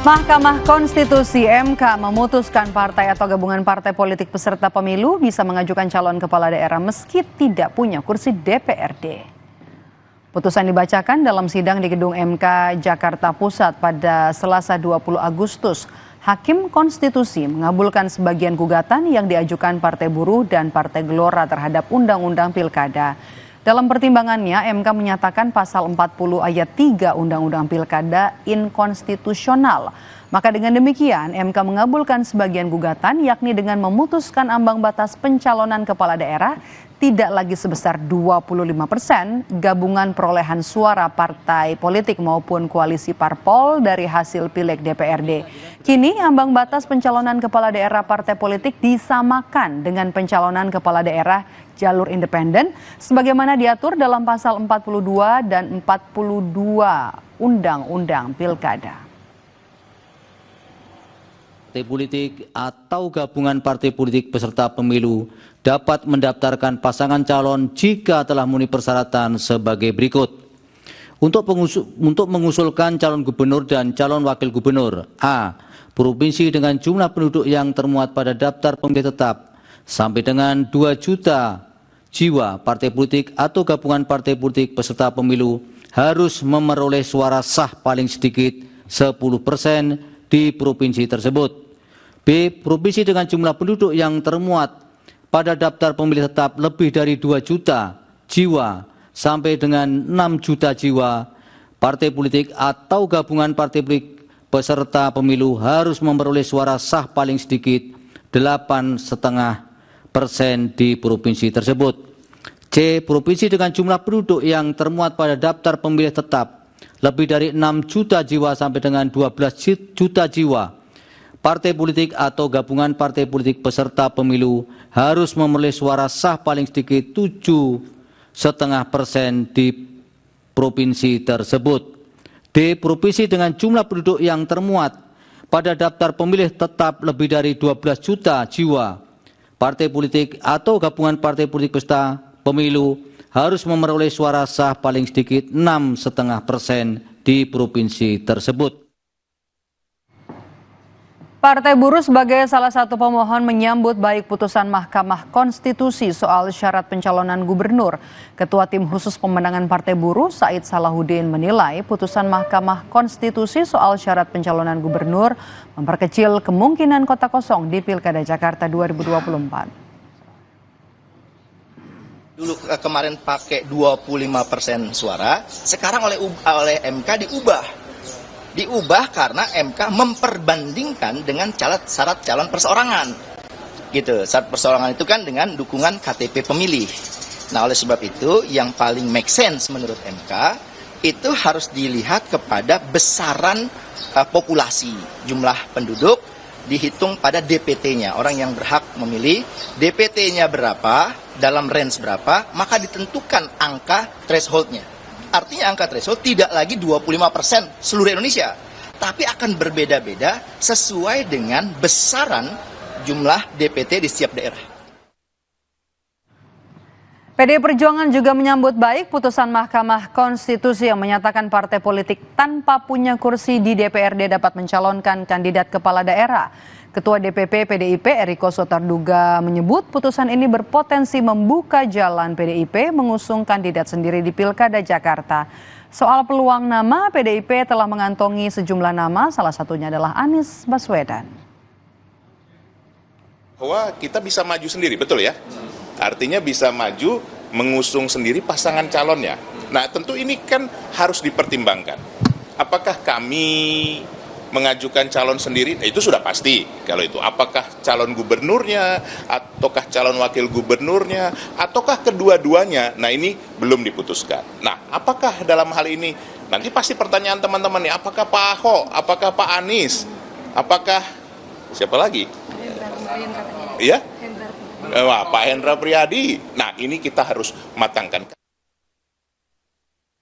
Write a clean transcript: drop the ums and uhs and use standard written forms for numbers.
Mahkamah Konstitusi (MK) memutuskan partai atau gabungan partai politik peserta pemilu bisa mengajukan calon kepala daerah meski tidak punya kursi DPRD. Putusan dibacakan dalam sidang di Gedung MK Jakarta Pusat pada Selasa 20 Agustus. Hakim Konstitusi mengabulkan sebagian gugatan yang diajukan Partai Buruh dan Partai Gelora terhadap Undang-Undang Pilkada. Dalam pertimbangannya, MK menyatakan pasal 40 ayat 3 Undang-Undang Pilkada inkonstitusional. Maka dengan demikian, MK mengabulkan sebagian gugatan, yakni dengan memutuskan ambang batas pencalonan kepala daerah tidak lagi sebesar 25% gabungan perolehan suara partai politik maupun koalisi parpol dari hasil pileg DPRD. Kini ambang batas pencalonan kepala daerah partai politik disamakan dengan pencalonan kepala daerah jalur independen sebagaimana diatur dalam pasal 42 dan 42 Undang-Undang Pilkada. Partai politik atau gabungan partai politik peserta pemilu dapat mendaftarkan pasangan calon jika telah memenuhi persyaratan sebagai berikut. Untuk mengusulkan calon gubernur dan calon wakil gubernur: A. Provinsi dengan jumlah penduduk yang termuat pada daftar pemilih tetap sampai dengan 2 juta jiwa. Partai politik atau gabungan partai politik peserta pemilu harus memperoleh suara sah paling sedikit 10% di provinsi tersebut. B. Provinsi dengan jumlah penduduk yang termuat pada daftar pemilih tetap lebih dari 2 juta jiwa sampai dengan 6 juta jiwa. Partai politik atau gabungan partai politik peserta pemilu harus memperoleh suara sah paling sedikit 8,5% di provinsi tersebut. C. Provinsi dengan jumlah penduduk yang termuat pada daftar pemilih tetap lebih dari 6 juta jiwa sampai dengan 12 juta jiwa. Partai politik atau gabungan partai politik peserta pemilu harus memperoleh suara sah paling sedikit 7,5% di provinsi tersebut. D. Provinsi dengan jumlah penduduk yang termuat pada daftar pemilih tetap lebih dari 12 juta jiwa. Partai politik atau gabungan partai politik peserta pemilu harus memperoleh suara sah paling sedikit 6,5% di provinsi tersebut. Partai Buruh sebagai salah satu pemohon menyambut baik putusan Mahkamah Konstitusi soal syarat pencalonan gubernur. Ketua Tim Khusus Pemenangan Partai Buruh, Said Salahuddin, menilai putusan Mahkamah Konstitusi soal syarat pencalonan gubernur memperkecil kemungkinan kota kosong di Pilkada Jakarta 2024. Dulu kemarin pakai 25% suara, sekarang oleh MK diubah karena MK memperbandingkan dengan syarat calon perseorangan. Gitu. Syarat perseorangan itu kan dengan dukungan KTP pemilih. Nah, oleh sebab itu yang paling make sense menurut MK itu harus dilihat kepada besaran populasi, jumlah penduduk dihitung pada DPT-nya, orang yang berhak memilih, DPT-nya berapa, dalam range berapa, maka ditentukan angka threshold-nya. Artinya angka threshold tidak lagi 25% seluruh Indonesia, tapi akan berbeda-beda sesuai dengan besaran jumlah DPT di setiap daerah. PDI Perjuangan juga menyambut baik putusan Mahkamah Konstitusi yang menyatakan partai politik tanpa punya kursi di DPRD dapat mencalonkan kandidat kepala daerah. Ketua DPP PDIP Eriko Sotarduga menyebut putusan ini berpotensi membuka jalan PDIP mengusung kandidat sendiri di Pilkada Jakarta. Soal peluang nama, PDIP telah mengantongi sejumlah nama, salah satunya adalah Anies Baswedan. Bahwa kita bisa maju sendiri, betul ya? Artinya bisa maju mengusung sendiri pasangan calonnya. Nah, tentu ini kan harus dipertimbangkan. Apakah kami mengajukan calon sendiri? Itu sudah pasti kalau itu. Apakah calon gubernurnya, ataukah calon wakil gubernurnya, ataukah kedua-duanya? Nah, ini belum diputuskan. Nah, apakah dalam hal ini, nanti pasti pertanyaan teman-teman nih, apakah Pak Ahok, apakah Pak Anies, apakah siapa lagi? Iya? Pak Hendra Priyadi. Nah, ini kita harus matangkan.